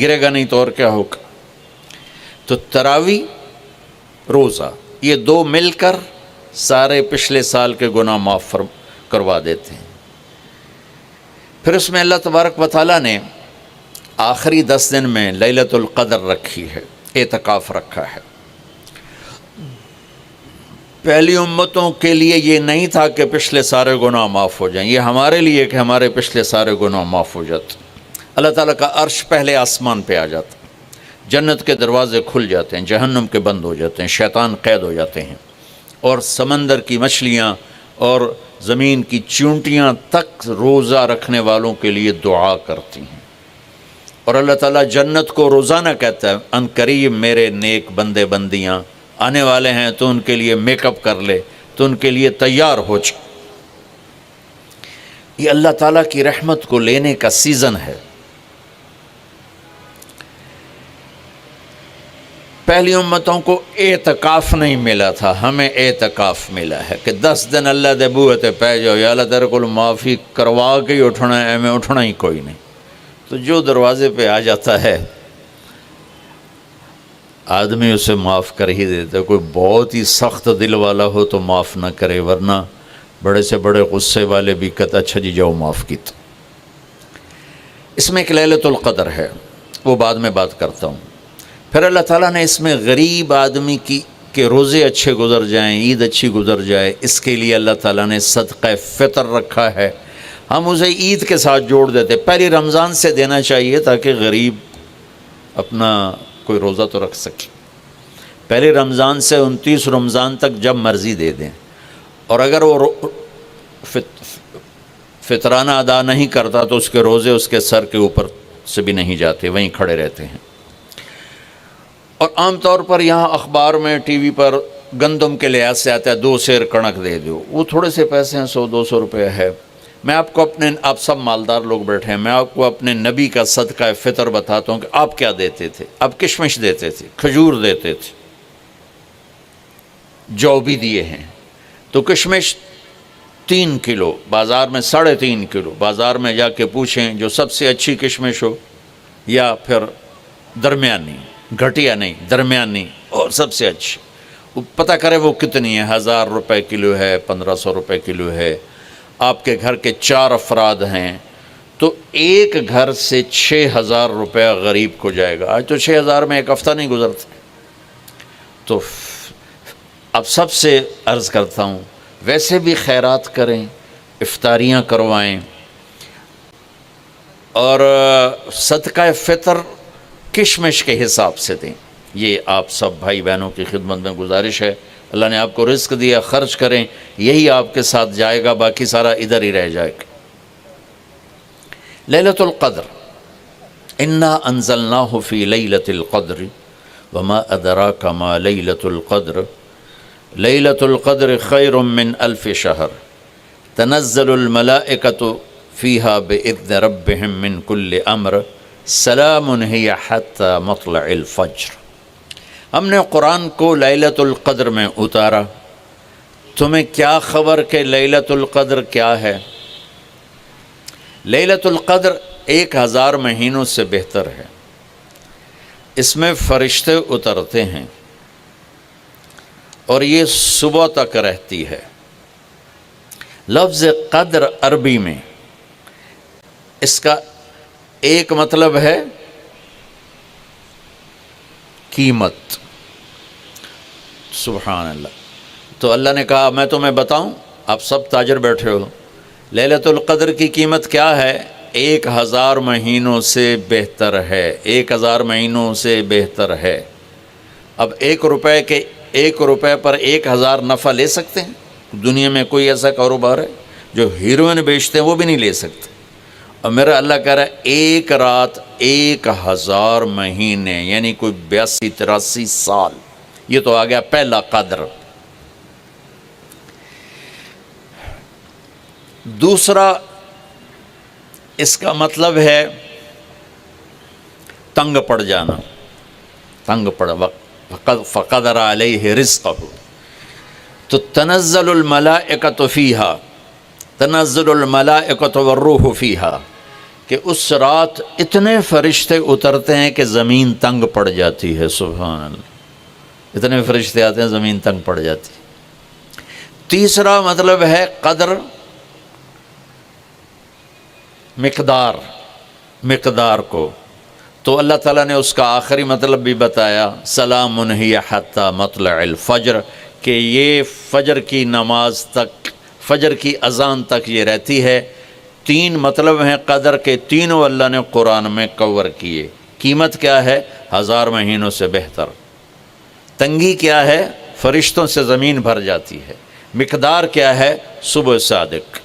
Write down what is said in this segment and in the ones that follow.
گرے گا نہیں تو اور کیا ہوگا. تو تراوی روزہ یہ دو مل کر سارے پچھلے سال کے گناہ معاف کروا دیتے ہیں. پھر اس میں اللہ تبارک و تعالیٰ نے آخری 10 دن میں لیلۃ القدر رکھی ہے، اعتکاف رکھا ہے. پہلی امتوں کے لیے یہ نہیں تھا کہ پچھلے سارے گناہ معاف ہو جائیں، یہ ہمارے لیے کہ ہمارے پچھلے سارے گناہ معاف ہو جاتے. اللہ تعالیٰ کا عرش پہلے آسمان پہ آ جاتا، جنت کے دروازے کھل جاتے ہیں، جہنم کے بند ہو جاتے ہیں، شیطان قید ہو جاتے ہیں، اور سمندر کی مچھلیاں اور زمین کی چونٹیاں تک روزہ رکھنے والوں کے لیے دعا کرتی ہیں. اور اللہ تعالیٰ جنت کو روزانہ کہتا ہے ان قریب میرے نیک بندے بندیاں آنے والے ہیں، تو ان کے لیے میک اپ کر لے، تو ان کے لیے تیار ہو جا. یہ اللہ تعالیٰ کی رحمت کو لینے کا سیزن ہے. پہلی امتوں کو اعتکاف نہیں ملا تھا، ہمیں اعتکاف ملا ہے کہ 10 دن اللہ دے بوئے تے پہ جاؤ، یا اللہ تیرے کو معافی کروا کے ہی اٹھنا ہے، میں اٹھنا ہی کوئی نہیں. تو جو دروازے پہ آ جاتا ہے آدمی اسے معاف کر ہی دیتا ہے. کوئی بہت ہی سخت دل والا ہو تو معاف نہ کرے، ورنہ بڑے سے بڑے غصے والے بھی کہتا اچھا جی جاؤ معاف کیتا. اس میں ایک لیلۃ القدر ہے، وہ بعد میں بات کرتا ہوں. پھر اللہ تعالیٰ نے اس میں غریب آدمی کے روزے اچھے گزر جائیں، عید اچھی گزر جائے، اس کے لیے اللہ تعالیٰ نے صدقہ فطر رکھا ہے. ہم اسے عید کے ساتھ جوڑ دیتے، پہلی رمضان سے دینا چاہیے تاکہ غریب اپنا کوئی روزہ تو رکھ سکے. پہلی رمضان سے 29 رمضان تک جب مرضی دے دیں، اور اگر وہ فطرانہ ادا نہیں کرتا تو اس کے روزے اس کے سر کے اوپر سے بھی نہیں جاتے، وہیں کھڑے رہتے ہیں. اور عام طور پر یہاں اخبار میں ٹی وی پر گندم کے لحاظ سے آتا ہے 2 سیر کڑک دے دو، وہ تھوڑے سے پیسے ہیں، 100-200 روپے ہے. میں آپ سب مالدار لوگ بیٹھے ہیں، میں آپ کو اپنے نبی کا صدقہ فطر بتاتا ہوں کہ آپ کیا دیتے تھے. آپ کشمش دیتے تھے، کھجور دیتے تھے، جو بھی دیے ہیں. تو کشمش 3 کلو، بازار میں 3.5 کلو. بازار میں جا کے پوچھیں جو سب سے اچھی کشمش ہو، یا پھر درمیانی، گھٹیا نہیں درمیانی اور سب سے اچھی، وہ پتہ کرے وہ کتنی ہے. 1000 روپے کلو ہے، 1500 روپے کلو ہے. آپ کے گھر کے 4 افراد ہیں تو ایک گھر سے 6000 روپیہ غریب کو جائے گا. آج تو 6000 میں ایک ہفتہ نہیں گزرتا. تو اب سب سے عرض کرتا ہوں ویسے بھی خیرات کریں، افطاریاں کروائیں، اور صدقہ فطر کشمش کے حساب سے دیں. یہ آپ سب بھائی بہنوں کی خدمت میں گزارش ہے. اللہ نے آپ کو رزق دیا، خرچ کریں، یہی آپ کے ساتھ جائے گا، باقی سارا ادھر ہی رہ جائے گا. لیلۃ القدر، انا انزلناہ فی لیلۃ القدر وما ادراک ما لیلۃ القدر لیلۃ القدر خیر من 1000 شہر تنزل الملائکۃ فیہا باذن ربہم من کل امر سلام ہی حتی مطلع الفجر. ہم نے قرآن کو لیلۃ القدر میں اتارا. تمہیں کیا خبر کہ لیلۃ القدر کیا ہے؟ لیلۃ القدر 1000 مہینوں سے بہتر ہے. اس میں فرشتے اترتے ہیں اور یہ صبح تک رہتی ہے. لفظ قدر عربی میں اس کا ایک مطلب ہے قیمت. سبحان اللہ. تو اللہ نے کہا میں تمہیں بتاؤں، آپ سب تاجر بیٹھے ہو، لیلۃ القدر کی قیمت کیا ہے؟ 1000 مہینوں سے بہتر ہے. 1000 مہینوں سے بہتر ہے. اب 1 روپے پر 1000 نفع لے سکتے ہیں؟ دنیا میں کوئی ایسا کاروبار ہے؟ جو ہیروئن بیچتے ہیں وہ بھی نہیں لے سکتے. اور میرا اللہ کہہ رہا ہے 1 رات 1000 مہینے، یعنی کوئی 82-83 سال. یہ تو آ گیا پہلا قدر. دوسرا اس کا مطلب ہے تنگ پڑ جانا، تنگ پڑ فقدر علیہ رزقہ. تو تنزل الملائکۃ فیہا، تنزل الملائکۃ والروح فیہا، کہ اس رات اتنے فرشتے اترتے ہیں کہ زمین تنگ پڑ جاتی ہے، سبحان اللہ، اتنے فرشتے آتے ہیں زمین تنگ پڑ جاتی ہے۔ تیسرا مطلب ہے قدر، مقدار کو، تو اللہ تعالیٰ نے اس کا آخری مطلب بھی بتایا، سلام ہی حتی مطلع الفجر، کہ یہ فجر کی نماز تک، فجر کی اذان تک یہ رہتی ہے۔ تین مطلب ہیں قدر کے، تینوں اللہ نے قرآن میں کور کیے۔ قیمت کیا ہے؟ 1000 مہینوں سے بہتر۔ تنگی کیا ہے؟ فرشتوں سے زمین بھر جاتی ہے۔ مقدار کیا ہے؟ صبح صادق۔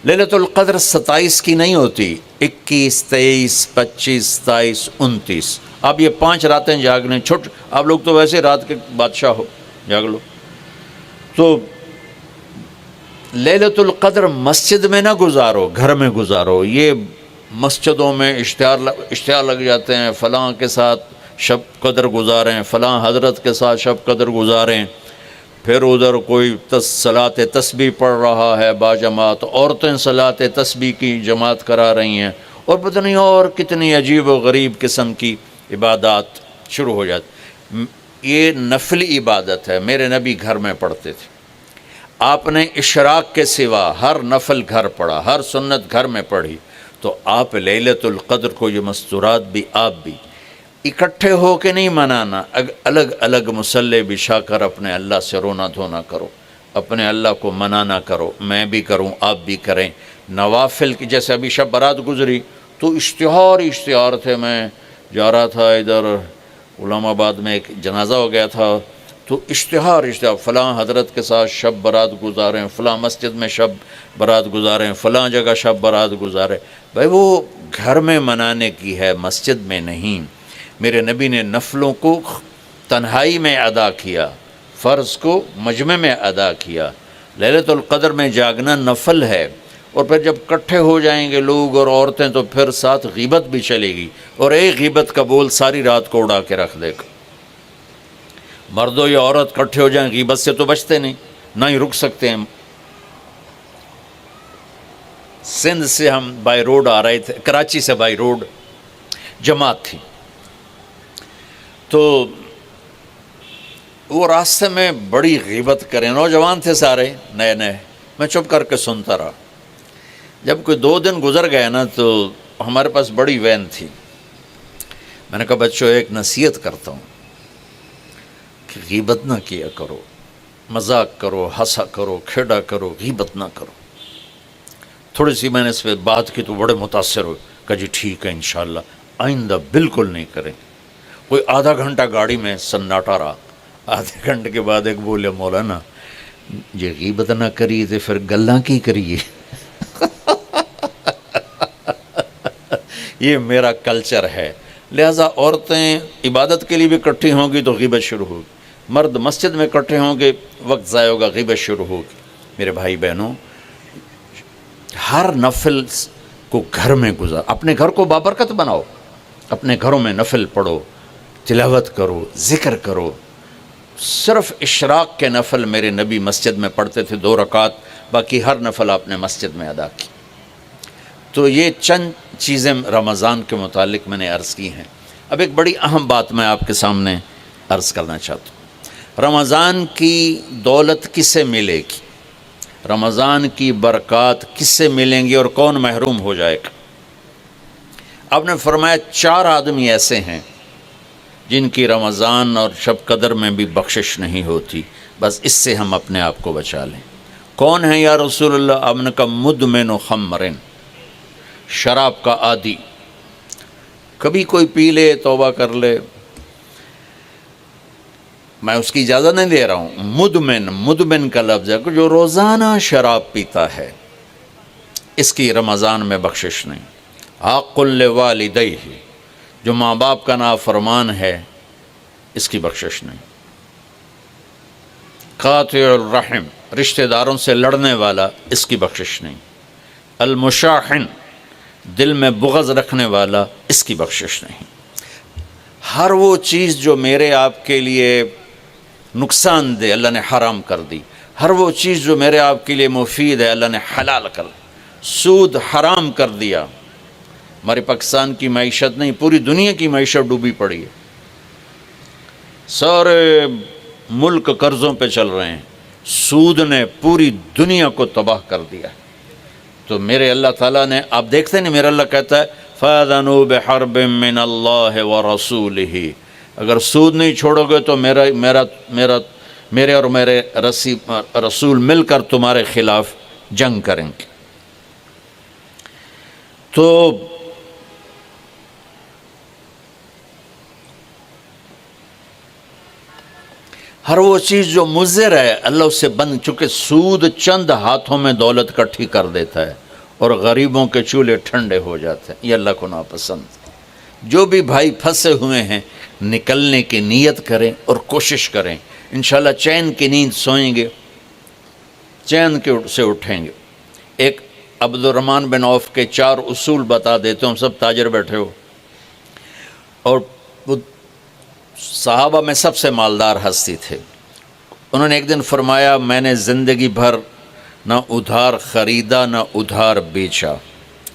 لیلۃ القدر 27 کی نہیں ہوتی، 21، 23، 25، 27، 29۔ اب یہ 5 راتیں جاگنے چھٹ، آپ لوگ تو ویسے رات کے بادشاہ ہو، جاگ لو۔ تو لیلۃ القدر مسجد میں نہ گزارو، گھر میں گزارو۔ یہ مسجدوں میں اشتہار لگ جاتے ہیں، فلاں کے ساتھ شب قدر گزاریں، فلاں حضرت کے ساتھ شب قدر گزاریں، پھر ادھر کوئی صلاۃ تسبیح پڑھ رہا ہے باجماعت، عورتیں صلاۃ تسبیح کی جماعت کرا رہی ہیں، اور پتہ نہیں اور کتنی عجیب و غریب قسم کی عبادات شروع ہو جاتی۔ یہ نفلی عبادت ہے، میرے نبی گھر میں پڑھتے تھے۔ آپ نے اشراق کے سوا ہر نفل گھر پڑھا، ہر سنت گھر میں پڑھی، تو آپ لیلۃ القدر کو یہ مستورات بھی آپ بھی اکٹھے ہو کے نہیں منانا، الگ الگ مصلی بچھا کر اپنے اللہ سے رونا دھونا کرو، اپنے اللہ کو منانا کرو، میں بھی کروں، آپ بھی کریں۔ نوافل کی، جیسے ابھی شب برات گزری تو اشتہار تھے، میں جا رہا تھا ادھر علام آباد میں، ایک جنازہ ہو گیا تھا، تو اشتہار فلاں حضرت کے ساتھ شب برات گزاریں، فلاں مسجد میں شب برات گزاریں، فلاں جگہ شب برات گزاریں۔ بھائی وہ گھر میں منانے کی ہے، مسجد میں نہیں۔ میرے نبی نے نفلوں کو تنہائی میں ادا کیا، فرض کو مجمع میں ادا کیا۔ لیلۃ القدر میں جاگنا نفل ہے، اور پھر جب کٹھے ہو جائیں گے لوگ اور عورتیں تو پھر ساتھ غیبت بھی چلے گی، اور ایک غیبت کا بول ساری رات کو اڑا کے رکھ دے گا۔ مردوں یا عورت کٹھے ہو جائیں، غیبت سے تو بچتے نہیں، نہ ہی رک سکتے ہیں۔ سندھ سے ہم بائی روڈ آ رہے تھے، کراچی سے بائی روڈ جماعت تھی، تو وہ راستے میں بڑی غیبت کریں، نوجوان تھے سارے نئے نئے، میں چپ کر کے سنتا رہا۔ جب کوئی 2 دن گزر گئے نا، تو ہمارے پاس بڑی وین تھی، میں نے کہا بچوں ایک نصیحت کرتا ہوں کہ غیبت نہ کیا کرو، مذاق کرو، ہنسا کرو، کھیڑا کرو، غیبت نہ کرو۔ تھوڑی سی میں نے اس پہ بات کی تو بڑے متاثر ہوئے، کہا جی ٹھیک ہے انشاءاللہ آئندہ بالکل نہیں کریں۔ کوئی آدھا گھنٹہ گاڑی میں سناٹا رہا، آدھے گھنٹے کے بعد ایک بولے مولانا یہ غیبت نہ کری تو پھر گلاں کی کریے۔ یہ میرا کلچر ہے، لہٰذا عورتیں عبادت کے لیے بھی اکٹھی ہوں گی تو غیبت شروع ہوگی، مرد مسجد میں اکٹھے ہوں گے وقت ضائع ہوگا، غیبت شروع ہوگی۔ میرے بھائی بہنوں، ہر نفل کو گھر میں گزار، اپنے گھر کو بابرکت بناؤ، اپنے گھروں میں نفل پڑھو، تلاوت کرو، ذکر کرو۔ صرف اشراق کے نفل میرے نبی مسجد میں پڑھتے تھے 2 رکعت، باقی ہر نفل آپ نے مسجد میں ادا کی۔ تو یہ چند چیزیں رمضان کے متعلق میں نے عرض کی ہیں۔ اب ایک بڑی اہم بات میں آپ کے سامنے عرض کرنا چاہتا ہوں، رمضان کی دولت کس سے ملے گی، رمضان کی برکات کس سے ملیں گی، اور کون محروم ہو جائے گا؟ آپ نے فرمایا 4 آدمی ایسے ہیں جن کی رمضان اور شب قدر میں بھی بخشش نہیں ہوتی، بس اس سے ہم اپنے آپ کو بچا لیں۔ کون ہے یا رسول اللہ؟ آپ نے کہا مدمن خمرن، شراب کا عادی، کبھی کوئی پی لے توبہ کر لے، میں اس کی اجازت نہیں دے رہا ہوں۔ مدمن کا لفظ ہے کہ جو روزانہ شراب پیتا ہے، اس کی رمضان میں بخشش نہیں۔ حق لوالدیہ، جو ماں باپ کا نافرمان ہے، اس کی بخشش نہیں۔ قاطع الرحم، رشتہ داروں سے لڑنے والا، اس کی بخشش نہیں۔ المشاحن، دل میں بغض رکھنے والا، اس کی بخشش نہیں۔ ہر وہ چیز جو میرے آپ کے لیے نقصان دے، اللہ نے حرام کر دی۔ ہر وہ چیز جو میرے آپ کے لیے مفید ہے، اللہ نے حلال کر دی۔ سود حرام کر دیا، ہمارے پاکستان کی معیشت نہیں، پوری دنیا کی معیشت ڈوبی پڑی ہے، سارے ملک قرضوں پہ چل رہے ہیں، سود نے پوری دنیا کو تباہ کر دیا ہے۔ تو میرے اللہ تعالیٰ نے، آپ دیکھتے ہیں نا، میرا اللہ کہتا ہے فَأَذَنُوا بِحَرْبٍ مِّنَ اللَّهِ وَرَسُولِهِ، اگر سود نہیں چھوڑو گے تو میرے اور میرے رسول مل کر تمہارے خلاف جنگ کریں گے۔ تو ہر وہ چیز جو مضر ہے اللہ اس سے بند، چونکہ سود چند ہاتھوں میں دولت کٹھی کر دیتا ہے اور غریبوں کے چولہے ٹھنڈے ہو جاتے ہیں، یہ اللہ کو ناپسند۔ جو بھی بھائی پھنسے ہوئے ہیں نکلنے کی نیت کریں اور کوشش کریں، انشاءاللہ چین کی نیند سوئیں گے، چین سے اٹھیں گے۔ ایک عبد الرحمن بن عوف کے 4 اصول بتا دیتے ہوں، سب تاجر بیٹھے ہو، اور وہ صحابہ میں سب سے مالدار ہستی تھے۔ انہوں نے ایک دن فرمایا میں نے زندگی بھر نہ ادھار خریدا نہ ادھار بیچا،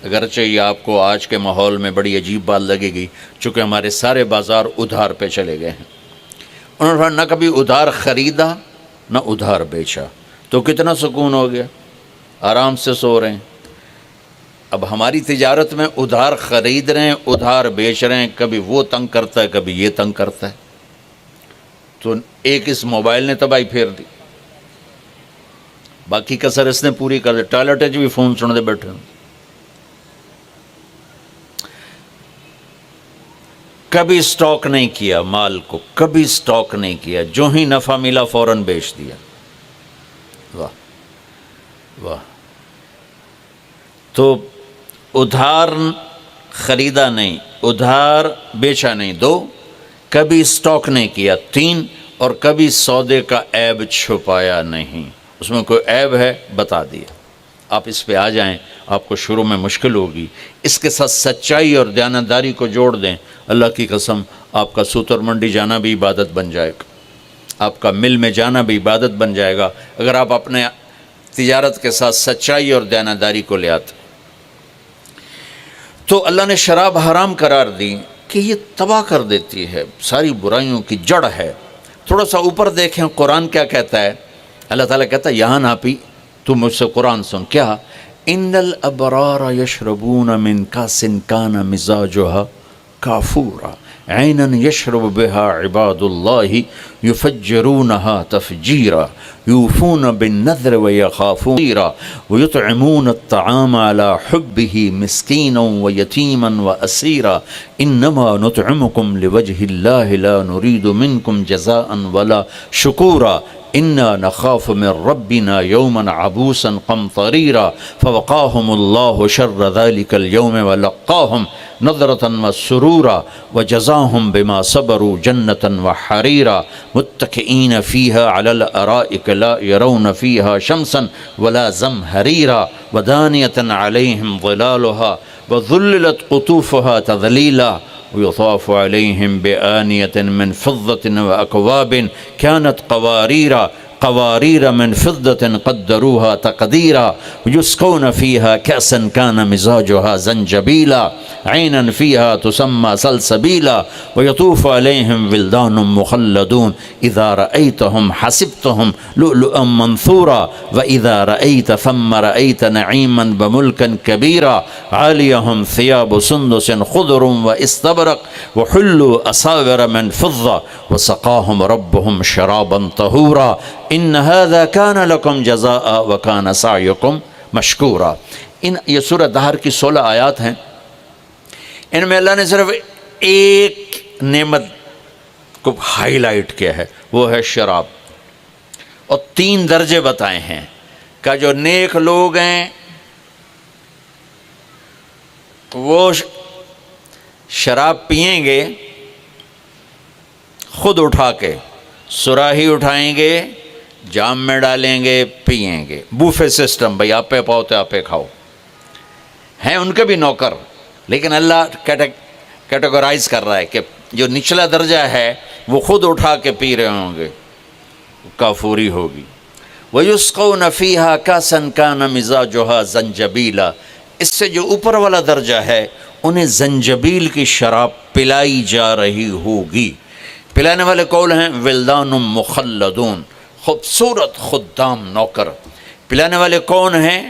اگرچہ یہ آپ کو آج کے ماحول میں بڑی عجیب بات لگے گی، چونکہ ہمارے سارے بازار ادھار پہ چلے گئے ہیں۔ انہوں نے فرمایا نہ کبھی ادھار خریدا نہ ادھار بیچا، تو کتنا سکون ہو گیا، آرام سے سو رہے ہیں۔ اب ہماری تجارت میں ادھار خرید رہے ہیں ادھار بیچ رہے ہیں، کبھی وہ تنگ کرتا ہے کبھی یہ تنگ کرتا ہے، تو ایک اس موبائل نے تباہی پھیر دی، باقی کسر اس نے پوری کر دی، ٹوائلٹ بھی فون سن دے بیٹھے ہیں۔ کبھی سٹاک نہیں کیا مال کو، کبھی سٹاک نہیں کیا، جو ہی نفع ملا فوراً بیچ دیا۔ واہ واہ۔ تو ادھار خریدا نہیں، ادھار بیچا نہیں، 2، کبھی سٹاک نہیں کیا، 3، اور کبھی سودے کا عیب چھپایا نہیں، اس میں کوئی عیب ہے بتا دیا۔ آپ اس پہ آ جائیں، آپ کو شروع میں مشکل ہوگی، اس کے ساتھ سچائی اور دیانتداری کو جوڑ دیں، اللہ کی قسم آپ کا سوتر منڈی جانا بھی عبادت بن جائے گا، آپ کا مل میں جانا بھی عبادت بن جائے گا، اگر آپ اپنے تجارت کے ساتھ سچائی اور دیانتداری کو لے آتے۔ تو اللہ نے شراب حرام قرار دی کہ یہ تباہ کر دیتی ہے، ساری برائیوں کی جڑ ہے۔ تھوڑا سا اوپر دیکھیں قرآن کیا کہتا ہے، اللہ تعالیٰ کہتا ہے یہاں نہ پی، تو مجھ سے قرآن سن، کیا ان الابرار یشربون من کاس کان مزاجها کافورا عینا یشرب بها عباد اللہ یفجرونها تفجیرا یوفون بالنذر ویخافون ویطعمون الطعام على حبه مسکینا ویتیما واسیرا انما نطعمکم لوجه اللہ لا نرید منکم جزاء ولا شکورا انا نخاف من ربنا یوما عبوسا قمطریرا فوقاهم اللہ شر ذلك اليوم ولقاهم نظرة وسرورا وجزاهم بما صبروا جنة وحريرا متكئين فيها على الأرائك لا يرون فيها شمسا ولا زمهريرا ودانية عليهم ظلالها وذللت قطوفها تذليلا ويطاف عليهم بآنية من فضة وأكواب كانت قوارير من فضة قدروها تقديرا يسقون فيها كأسا كان مزاجها زنجبيلا عينا فيها تسمى سلسبيلا ويطوف عليهم ولدان مخلدون إذا رأيتهم حسبتهم لؤلؤا منثورا وإذا رأيت ثم رأيت نعيما وملكا كبيرا عاليهم ثياب سندس خضر واستبرق وحلوا أساور من فضة وسقاهم ربهم شرابا طهورا ان هذا كان لكم جزاء وكان سعيكم مشكورا۔ یہ سورہ دہر کی 16 آیات ہیں، ان میں اللہ نے صرف ایک نعمت کو ہائی لائٹ کیا ہے، وہ ہے شراب، اور 3 درجے بتائے ہیں کہ جو نیک لوگ ہیں وہ شراب پئیں گے، خود اٹھا کے سراہی اٹھائیں گے، جام میں ڈالیں گے، پئیں گے، بوفے سسٹم، بھئی آپ پہ پاؤ تو آپ پہ کھاؤ، ہیں ان کے بھی نوکر، لیکن اللہ کیٹیگرائز کر رہا ہے کہ جو نچلا درجہ ہے وہ خود اٹھا کے پی رہے ہوں گے، کافوری ہوگی۔ وَيُسْقَوْنَ فِيهَا كَأْسًا كَانَ مِزَاجُهَا زَنْجَبِيلًا، اس سے جو اوپر والا درجہ ہے انہیں زنجبیل کی شراب پلائی جا رہی ہوگی۔ پلانے والے کون ہیں؟ ولدان مخلدون، خوبصورت خدام نوکر۔ پلانے والے کون ہیں؟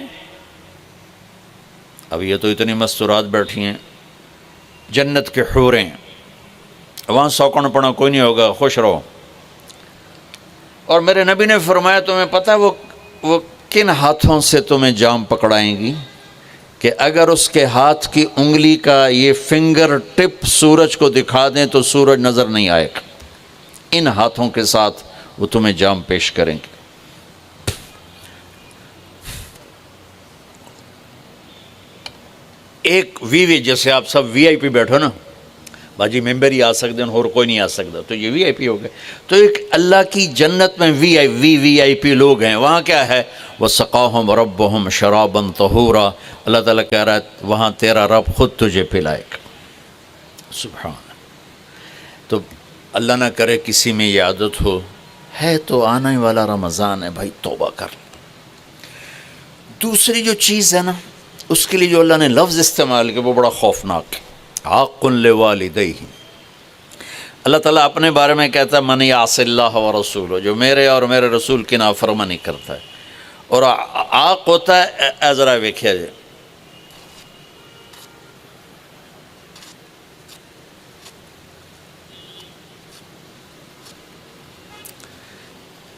اب یہ تو اتنی مستورات بیٹھی ہیں، جنت کے حوریں، وہاں سوکن پڑا کوئی نہیں ہوگا، خوش رہو۔ اور میرے نبی نے فرمایا تمہیں پتہ ہے وہ کن ہاتھوں سے تمہیں جام پکڑائیں گی کہ اگر اس کے ہاتھ کی انگلی کا یہ فنگر ٹپ سورج کو دکھا دیں تو سورج نظر نہیں آئے گا۔ ان ہاتھوں کے ساتھ وہ تمہیں جام پیش کریں گے۔ ایک وی جیسے آپ سب وی آئی پی بیٹھو نا، باجی ممبر ہی آ سکتے ہیں اور کوئی نہیں آ سکتا، تو یہ وی آئی پی ہو گئے۔ تو ایک اللہ کی جنت میں وی آئی پی لوگ ہیں۔ وہاں کیا ہے؟ وَسَقَاهُمْ رَبُّهُمْ شَرَابًا طَهُورًا، اللہ تعالیٰ کہہ رہا ہے وہاں تیرا رب خود تجھے پلائے گا۔ سبحان اللہ۔ تو اللہ نہ کرے کسی میں یہ عادت ہو، ہے تو آنے والا رمضان ہے بھائی، توبہ کر۔ دوسری جو چیز ہے نا، اس کے لیے جو اللہ نے لفظ استعمال کیا وہ بڑا خوفناک ہے، حق لوالدیہ۔ اللہ تعالیٰ اپنے بارے میں کہتا ہے من یعص اللہ ورسولہ، جو میرے اور میرے رسول کی نافرمانی کرتا ہے۔ اور عاق ہوتا ہے، ذرا ویکھیا جائے،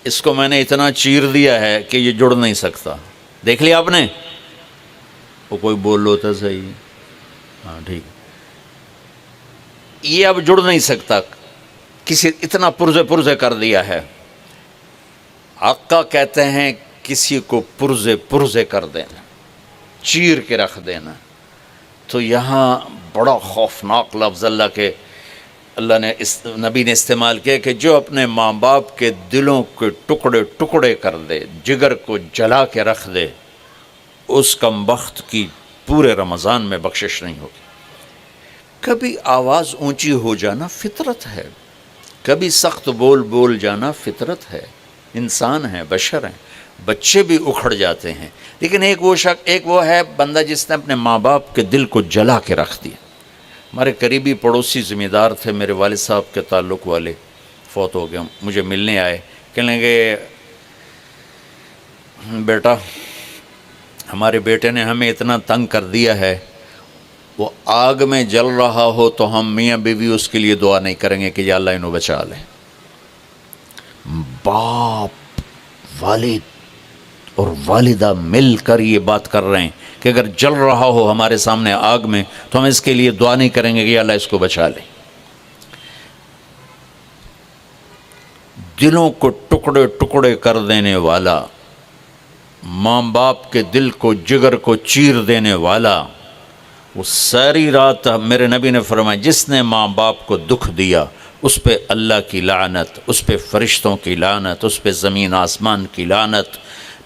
اس کو میں نے اتنا چیر دیا ہے کہ یہ جڑ نہیں سکتا۔ دیکھ لیا آپ نے؟ وہ کوئی بول لو تو صحیح، ہاں ٹھیک، یہ اب جڑ نہیں سکتا، کسی اتنا پرزے کر دیا ہے۔ آقا کہتے ہیں کسی کو پرزے کر دینا، چیر کے رکھ دینا۔ تو یہاں بڑا خوفناک لفظ اللہ نے نبی نے استعمال کیا کہ جو اپنے ماں باپ کے دلوں کے ٹکڑے کر دے، جگر کو جلا کے رکھ دے، اس کمبخت کی پورے رمضان میں بخشش نہیں ہوگی۔ کبھی آواز اونچی ہو جانا فطرت ہے، کبھی سخت بول جانا فطرت ہے، انسان ہیں، بشر ہیں، بچے بھی اکھڑ جاتے ہیں۔ لیکن ایک وہ ہے بندہ جس نے اپنے ماں باپ کے دل کو جلا کے رکھ دیا۔ ہمارے قریبی پڑوسی ذمہ دار تھے، میرے والد صاحب کے تعلق والے، فوت ہو گئے، مجھے ملنے آئے، کہنے لگے بیٹا ہمارے بیٹے نے ہمیں اتنا تنگ کر دیا ہے، وہ آگ میں جل رہا ہو تو ہم میاں بیوی اس کے لیے دعا نہیں کریں گے کہ یا اللہ انہوں بچا لے۔ باپ، والد اور والدہ مل کر یہ بات کر رہے ہیں کہ اگر جل رہا ہو ہمارے سامنے آگ میں تو ہم اس کے لیے دعا نہیں کریں گے کہ یا اللہ اس کو بچا لے۔ دلوں کو ٹکڑے کر دینے والا، ماں باپ کے دل کو، جگر کو چیر دینے والا، وہ ساری رات میرے نبی نے فرمایا جس نے ماں باپ کو دکھ دیا اس پہ اللہ کی لعنت، اس پہ فرشتوں کی لعنت، اس پہ زمین آسمان کی لعنت،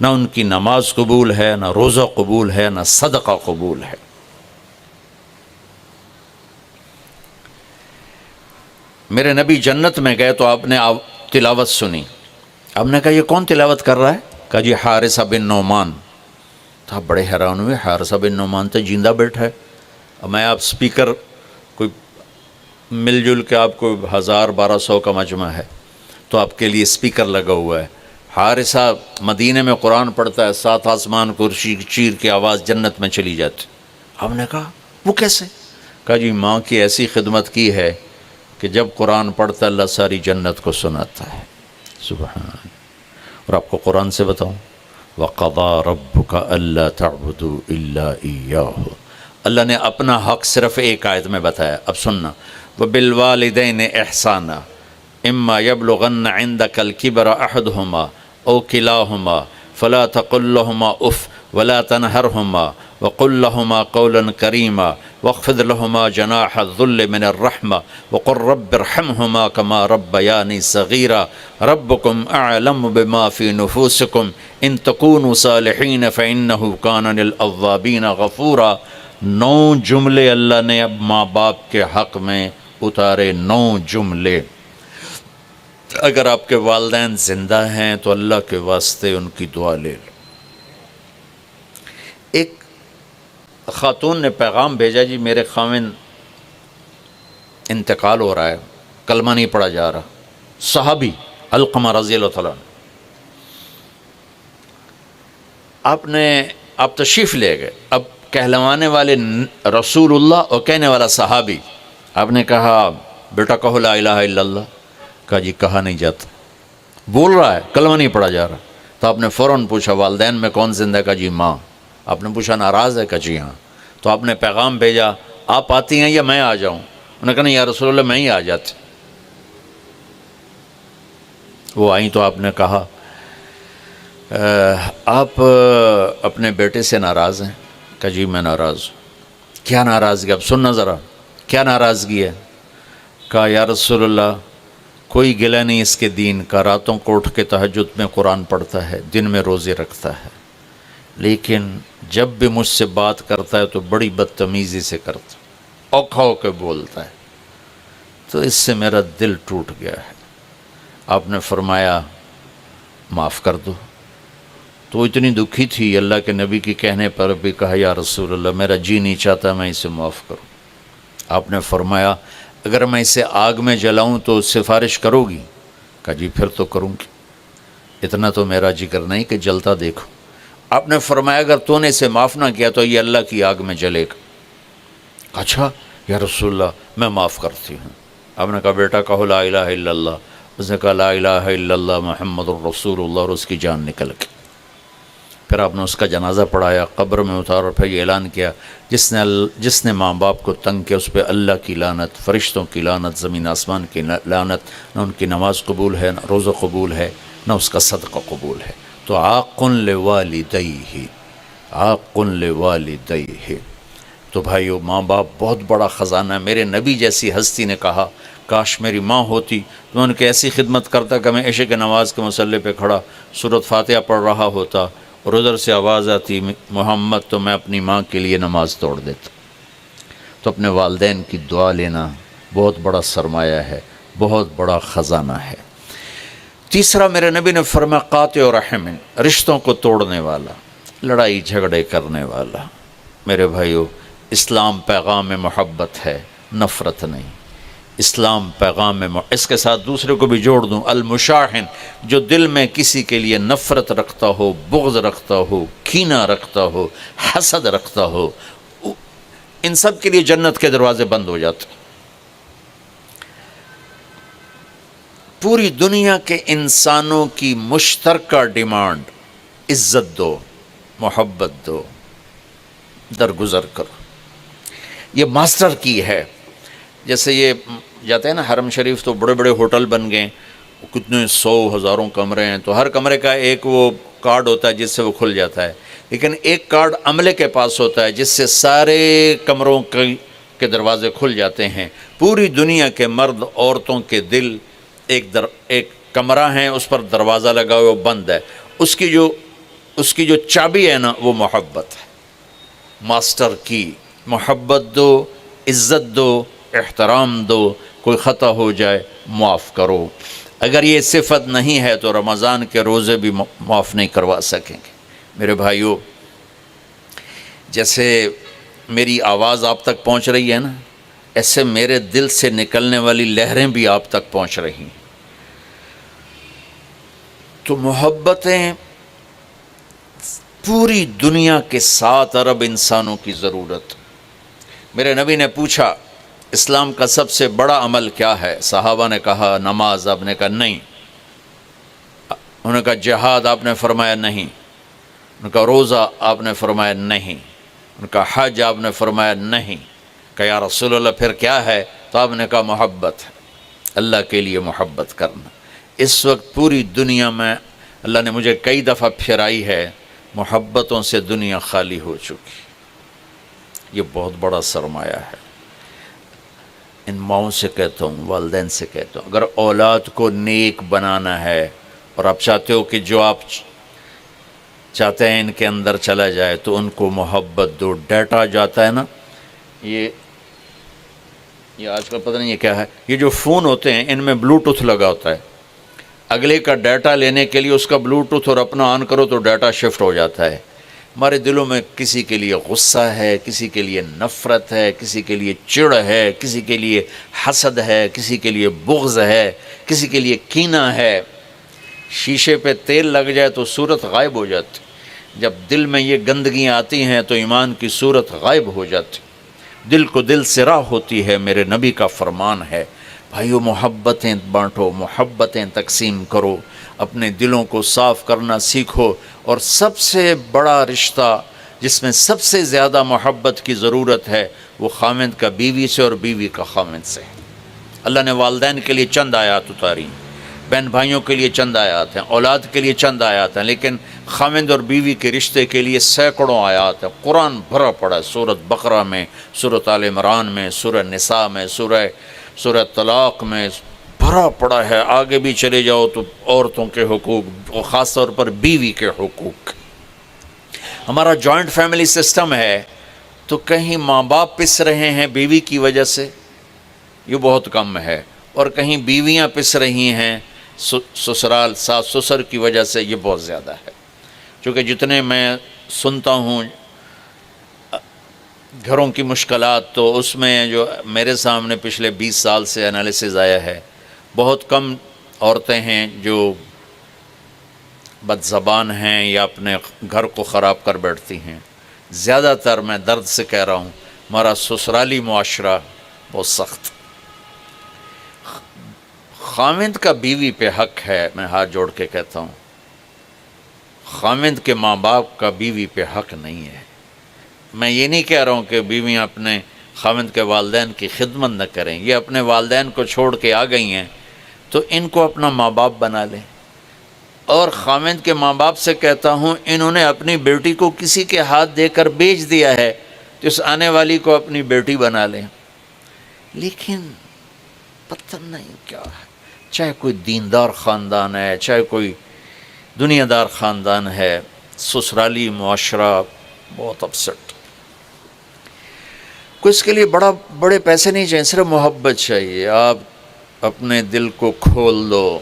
نہ ان کی نماز قبول ہے، نہ روزہ قبول ہے، نہ صدقہ قبول ہے۔ میرے نبی جنت میں گئے تو آپ نے تلاوت سنی، آپ نے کہا یہ کون تلاوت کر رہا ہے؟ کہا جی حارثہ بن نعمان۔ تو آپ بڑے حیران ہوئے، حارثہ بن نعمان تو جیندہ بیٹھا ہے۔ اب میں آپ سپیکر کوئی مل جل کے آپ کو 1000-1200 کا مجمع ہے تو آپ کے لیے سپیکر لگا ہوا ہے، حارثہ مدینے میں قرآن پڑھتا ہے، 7 آسمان کرسی چیر کی آواز جنت میں چلی جاتی۔ ہم نے کہا وہ کیسے؟ کہا جی ماں کی ایسی خدمت کی ہے کہ جب قرآن پڑھتا اللہ ساری جنت کو سناتا ہے۔ سبحان۔ اور آپ کو قرآن سے بتاؤں، وَقَضَىٰ رَبُّكَ أَلَّا تَعْبُدُوا إِلَّا إِيَّاهُ، اللہ نے اپنا حق صرف ایک آیت میں بتایا۔ اب سننا، وَبِالْوَالِدَيْنِ إِحْسَانًا إِمَّا يَبْلُغَنَّ عِندَكَ الْكِبَرَ أَحَدُهُمَا أَوْ كِلَاهُمَا فَلَا تَقُل لَّهُمَا أُفٍّ وَلَا تَنْهَرْهُمَا وَقُل لَّهُمَا قَوْلًا كَرِيمًا وَاخْفِضْ لَهُمَا جَنَاحَ الذُّلِّ مِنَ الرَّحْمَةِ وَقُل رَّبِّ ارْحَمْهُمَا كَمَا رَبَّيَانِي صَغِيرًا رَبُّكُمْ أَعْلَمُ بِمَا فِي نُفُوسِكُمْ إِن تَكُونُوا صَالِحِينَ فَإِنَّهُ كَانَ لِلْأَوَّابِينَ غَفُورًا۔ 9 جملے اللہ نے اب ماں باپ کے حق میں اتارے، 9 جملے۔ اگر آپ کے والدین زندہ ہیں تو اللہ کے واسطے ان کی دعا لے لو۔ ایک خاتون نے پیغام بھیجا جی میرے خاوند انتقال ہو رہا ہے، کلمہ نہیں پڑھا جا رہا. صحابی علقمہ رضی اللہ تعالیٰ آپ تشریف لے گئے. اب کہلوانے والے رسول اللہ اور کہنے والا صحابی. آپ نے کہا بیٹا کہو لا الہ الا اللہ. کہا جی کہا نہیں جاتا، بول رہا ہے کلمہ نہیں پڑھا جا رہا. تو آپ نے فوراً پوچھا والدین میں کون زندہ؟ کہا جی ماں. آپ نے پوچھا ناراض ہے؟ کہا جی ہاں. تو آپ نے پیغام بھیجا آپ آتی ہیں یا میں آ جاؤں؟ انہوں نے کہا نہیں یا رسول اللہ میں ہی آ جاتی. وہ آئیں تو آپ نے کہا آپ اپنے بیٹے سے ناراض ہیں؟ کہا جی میں ناراض ہوں. کیا ناراضگی؟ اب سننا ذرا کیا ناراضگی ہے. کہا یا رسول اللہ کوئی گلہ نہیں اس کے دین کا، راتوں کو اٹھ کے تہجد میں قرآن پڑھتا ہے، دن میں روزے رکھتا ہے، لیکن جب بھی مجھ سے بات کرتا ہے تو بڑی بدتمیزی سے کرتا ہے، اوکھا ہو کے بولتا ہے، تو اس سے میرا دل ٹوٹ گیا ہے. آپ نے فرمایا معاف کر دو. تو وہ اتنی دکھی تھی، اللہ کے نبی کے کہنے پر بھی کہا یا رسول اللہ میرا جی نہیں چاہتا میں اسے معاف کروں. آپ نے فرمایا اگر میں اسے آگ میں جلاؤں تو سفارش کرو گی؟ کہا جی پھر تو کروں گی، اتنا تو میرا جگر نہیں کہ جلتا دیکھو. آپ نے فرمایا اگر تو نے اسے معاف نہ کیا تو یہ اللہ کی آگ میں جلے گا. اچھا یا رسول اللہ میں معاف کرتی ہوں. آپ نے کہا بیٹا کہو لا الہ الا اللہ. اس نے کہا لا الہ الا اللہ محمد الرسول اللہ، اور اس کی جان نکل گئی. پھر آپ نے اس کا جنازہ پڑھایا، قبر میں اتارا، اور پھر یہ اعلان کیا جس نے ماں باپ کو تنگ کیا اس پہ اللہ کی لعنت، فرشتوں کی لعنت، زمین آسمان کی لعنت. نہ ان کی نماز قبول ہے، نہ روزہ قبول ہے، نہ اس کا صدقہ قبول ہے. تو عاق لوالدیہ، عاق لوالدیہ. تو بھائیو ماں باپ بہت بڑا خزانہ ہے. میرے نبی جیسی ہستی نے کہا کاش میری ماں ہوتی تو میں ان کی ایسی خدمت کرتا کہ میں عشاء کی نماز کے مصلی پہ کھڑا سورۃ فاتحہ پڑھ رہا ہوتا اور ادھر سے آواز آتی محمد، تو میں اپنی ماں کے لیے نماز توڑ دیتا. تو اپنے والدین کی دعا لینا بہت بڑا سرمایہ ہے، بہت بڑا خزانہ ہے. تیسرا میرے نبی نے فرمایا قاطع رحم، رشتوں کو توڑنے والا، لڑائی جھگڑے کرنے والا. میرے بھائیو اسلام پیغام محبت ہے، نفرت نہیں. اسلام پیغام اس کے ساتھ دوسرے کو بھی جوڑ دوں، المشاحن، جو دل میں کسی کے لیے نفرت رکھتا ہو، بغض رکھتا ہو، کینہ رکھتا ہو، حسد رکھتا ہو، ان سب کے لیے جنت کے دروازے بند ہو جاتے. پوری دنیا کے انسانوں کی مشترکہ ڈیمانڈ عزت دو، محبت دو، درگزر کرو. یہ ماسٹر کی ہے. جیسے یہ جاتے ہیں نا حرم شریف، تو بڑے بڑے ہوٹل بن گئے، کتنے 100 ہزاروں کمرے ہیں، تو ہر کمرے کا ایک وہ کارڈ ہوتا ہے جس سے وہ کھل جاتا ہے، لیکن ایک کارڈ عملے کے پاس ہوتا ہے جس سے سارے کمروں کے دروازے کھل جاتے ہیں. پوری دنیا کے مرد عورتوں کے دل ایک کمرہ ہیں، اس پر دروازہ لگا ہوا بند ہے، اس کی جو چابی ہے نا وہ محبت ہے. ماسٹر کی محبت دو، عزت دو، احترام دو، کوئی خطا ہو جائے معاف کرو. اگر یہ صفت نہیں ہے تو رمضان کے روزے بھی معاف نہیں کروا سکیں گے. میرے بھائیو جیسے میری آواز آپ تک پہنچ رہی ہے نا، ایسے میرے دل سے نکلنے والی لہریں بھی آپ تک پہنچ رہی ہیں. تو محبتیں پوری دنیا کے 7 ارب انسانوں کی ضرورت. میرے نبی نے پوچھا اسلام کا سب سے بڑا عمل کیا ہے؟ صحابہ نے کہا نماز. آپ نے کہا نہیں. انہوں نے کہا جہاد. آپ نے فرمایا نہیں. انہوں نے کہا روزہ. آپ نے فرمایا نہیں. انہوں نے کہا حج. آپ نے فرمایا نہیں. کہا یا رسول اللہ پھر کیا ہے؟ تو آپ نے کہا محبت ہے، اللہ کے لیے محبت کرنا. اس وقت پوری دنیا میں اللہ نے مجھے کئی دفعہ پھرائی ہے، محبتوں سے دنیا خالی ہو چکی. یہ بہت بڑا سرمایہ ہے. ان ماؤں سے کہتا ہوں، والدین سے کہتا ہوں، اگر اولاد کو نیک بنانا ہے اور آپ چاہتے ہو کہ جو آپ چاہتے ہیں ان کے اندر چلا جائے تو ان کو محبت دو. ڈیٹا جاتا ہے نا، یہ آج کل پتہ نہیں یہ کیا ہے، یہ جو فون ہوتے ہیں ان میں بلوٹوتھ لگا ہوتا ہے. اگلے کا ڈیٹا لینے کے لیے اس کا بلوٹوتھ اور اپنا آن کرو تو ڈیٹا شفٹ ہو جاتا ہے. ہمارے دلوں میں کسی کے لیے غصہ ہے، کسی کے لیے نفرت ہے، کسی کے لیے چڑ ہے، کسی کے لیے حسد ہے، کسی کے لیے بغض ہے، کسی کے لیے کینہ ہے۔ شیشے پہ تیل لگ جائے تو صورت غائب ہو جاتی، جب دل میں یہ گندگیاں آتی ہیں تو ایمان کی صورت غائب ہو جاتی۔ دل کو دل سے راہ ہوتی ہے، میرے نبی کا فرمان ہے۔ بھائیو، محبتیں بانٹو، محبتیں تقسیم کرو، اپنے دلوں کو صاف کرنا سیکھو۔ اور سب سے بڑا رشتہ جس میں سب سے زیادہ محبت کی ضرورت ہے وہ خاوند کا بیوی سے اور بیوی کا خاوند سے۔ اللہ نے والدین کے لیے چند آیات اتاری، بہن بھائیوں کے لیے چند آیات ہیں، اولاد کے لیے چند آیات ہیں، لیکن خاوند اور بیوی کے رشتے کے لیے سینکڑوں آیات ہیں۔ قرآن بھرا پڑا ہے، سورۃ بقرہ میں، سورۃ آل عمران میں، سورہ نساء میں، سورہ طلاق میں بھرا پڑا ہے۔ آگے بھی چلے جاؤ تو عورتوں کے حقوق، اور خاص طور پر بیوی کے حقوق۔ ہمارا جوائنٹ فیملی سسٹم ہے تو کہیں ماں باپ پس رہے ہیں بیوی کی وجہ سے، یہ بہت کم ہے، اور کہیں بیویاں پس رہی ہیں سسرال ساس سسر کی وجہ سے، یہ بہت زیادہ ہے۔ چونکہ جتنے میں سنتا ہوں گھروں کی مشکلات، تو اس میں جو میرے سامنے پچھلے 20 سال سے انالیسز آیا ہے، بہت کم عورتیں ہیں جو بد زبان ہیں یا اپنے گھر کو خراب کر بیٹھتی ہیں۔ زیادہ تر، میں درد سے کہہ رہا ہوں، ہمارا سسرالی معاشرہ بہت سخت۔ خاوند کا بیوی پہ حق ہے، میں ہاتھ جوڑ کے کہتا ہوں، خاوند کے ماں باپ کا بیوی پہ حق نہیں ہے۔ میں یہ نہیں کہہ رہا ہوں کہ بیویاں اپنے خاوند کے والدین کی خدمت نہ کریں، یہ اپنے والدین کو چھوڑ کے آ گئی ہیں تو ان کو اپنا ماں باپ بنا لیں۔ اور خاوند کے ماں باپ سے کہتا ہوں، انہوں نے اپنی بیٹی کو کسی کے ہاتھ دے کر بیچ دیا ہے تو اس آنے والی کو اپنی بیٹی بنا لیں۔ لیکن پتہ نہیں کیا ہے، چاہے کوئی دیندار خاندان ہے، چاہے کوئی دنیا دار خاندان ہے، سسرالی معاشرہ بہت اپسٹ۔ کوئی اس کے لیے بڑے پیسے نہیں چاہیے، صرف محبت چاہیے۔ آپ اپنے دل کو کھول دو،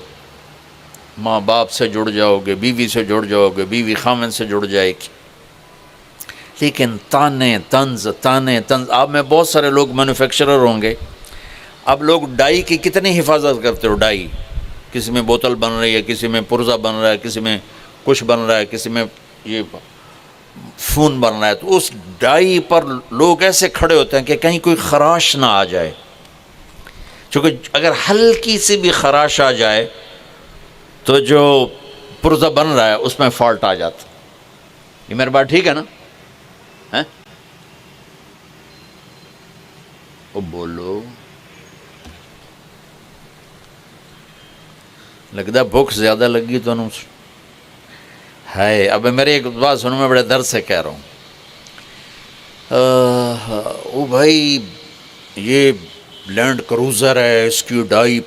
ماں باپ سے جڑ جاؤ گے، بیوی سے جڑ جاؤ گے، بیوی خاوند سے جڑ جائے گی۔ لیکن تانے طنز، آپ میں بہت سارے لوگ مینوفیکچرر ہوں گے، اب لوگ ڈائی کی کتنی حفاظت کرتے ہو؟ ڈائی، کسی میں بوتل بن رہی ہے، کسی میں پرزہ بن رہا ہے، کسی میں کچھ بن رہا ہے، کسی میں یہ فون بن رہا ہے، تو اس ڈائی پر لوگ ایسے کھڑے ہوتے ہیں کہ کہیں کوئی خراش نہ آ جائے، چونکہ اگر ہلکی سی بھی خراش آ جائے تو جو پرزہ بن رہا ہے اس میں فالٹ آ جاتا۔ یہ میری بات ٹھیک ہے نا؟ او بولو، لگتا بھوک زیادہ لگی تو ہے۔ اب میرے ایک بات سنو، میں بڑے درد سے کہہ رہا ہوں، او بھائی، یہ لینڈ کروزر ہے، اس کی ڈائی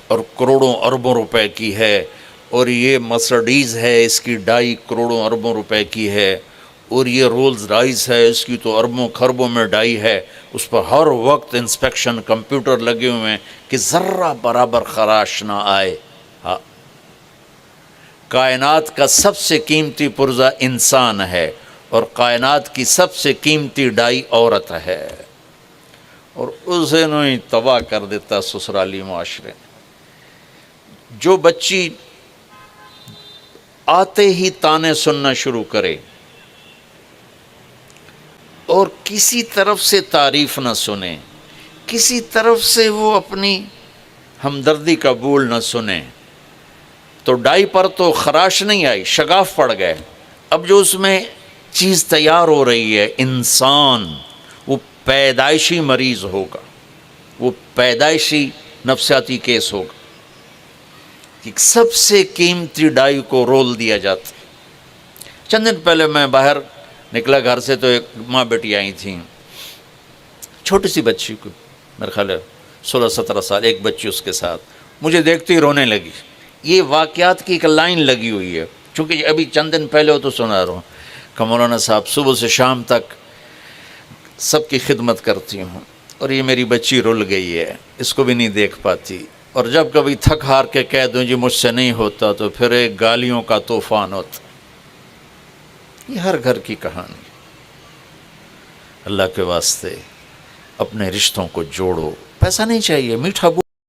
اور کروڑوں اربوں روپے کی ہے، اور یہ مرسڈیز ہے، اس کی ڈائی کروڑوں اربوں روپے کی ہے، اور یہ رولز رائس ہے، اس کی تو اربوں خربوں میں ڈائی ہے، اس پر ہر وقت انسپیکشن کمپیوٹر لگے ہوئے ہیں کہ ذرہ برابر خراش نہ آئے۔ ہاں، کائنات کا سب سے قیمتی پرزہ انسان ہے، اور کائنات کی سب سے قیمتی ڈائی عورت ہے، اور اسے نو ہی تباہ کر دیتا سسرالی معاشرے۔ جو بچی آتے ہی تانے سننا شروع کرے اور کسی طرف سے تعریف نہ سنے، کسی طرف سے وہ اپنی ہمدردی کا بول نہ سنے، تو ڈائی پر تو خراش نہیں آئی، شگاف پڑ گئے۔ اب جو اس میں چیز تیار ہو رہی ہے، انسان، وہ پیدائشی مریض ہوگا، وہ پیدائشی نفسیاتی کیس ہوگا۔ سب سے قیمتی ڈائی کو رول دیا جاتا۔ چند دن پہلے میں باہر نکلا گھر سے، تو ایک ماں بیٹی آئی تھیں، چھوٹی سی بچی کو، میرے خیال ہے 16-17 سال، ایک بچی اس کے ساتھ، مجھے دیکھتے ہی رونے لگی۔ یہ واقعات کی ایک لائن لگی ہوئی ہے، چونکہ ابھی چند دن پہلے ہو تو سنا رہا ہوں کہ مولانا صاحب صبح سے شام تک سب کی خدمت کرتی ہوں، اور یہ میری بچی رل گئی ہے، اس کو بھی نہیں دیکھ پاتی، اور جب کبھی تھک ہار کے کہہ دوں جی مجھ سے نہیں ہوتا، تو پھر ایک گالیوں کا طوفان ہوتا۔ یہ ہر گھر کی کہانی. اللہ کے واسطے اپنے رشتوں کو جوڑو. پیسہ نہیں چاہیے، میٹھا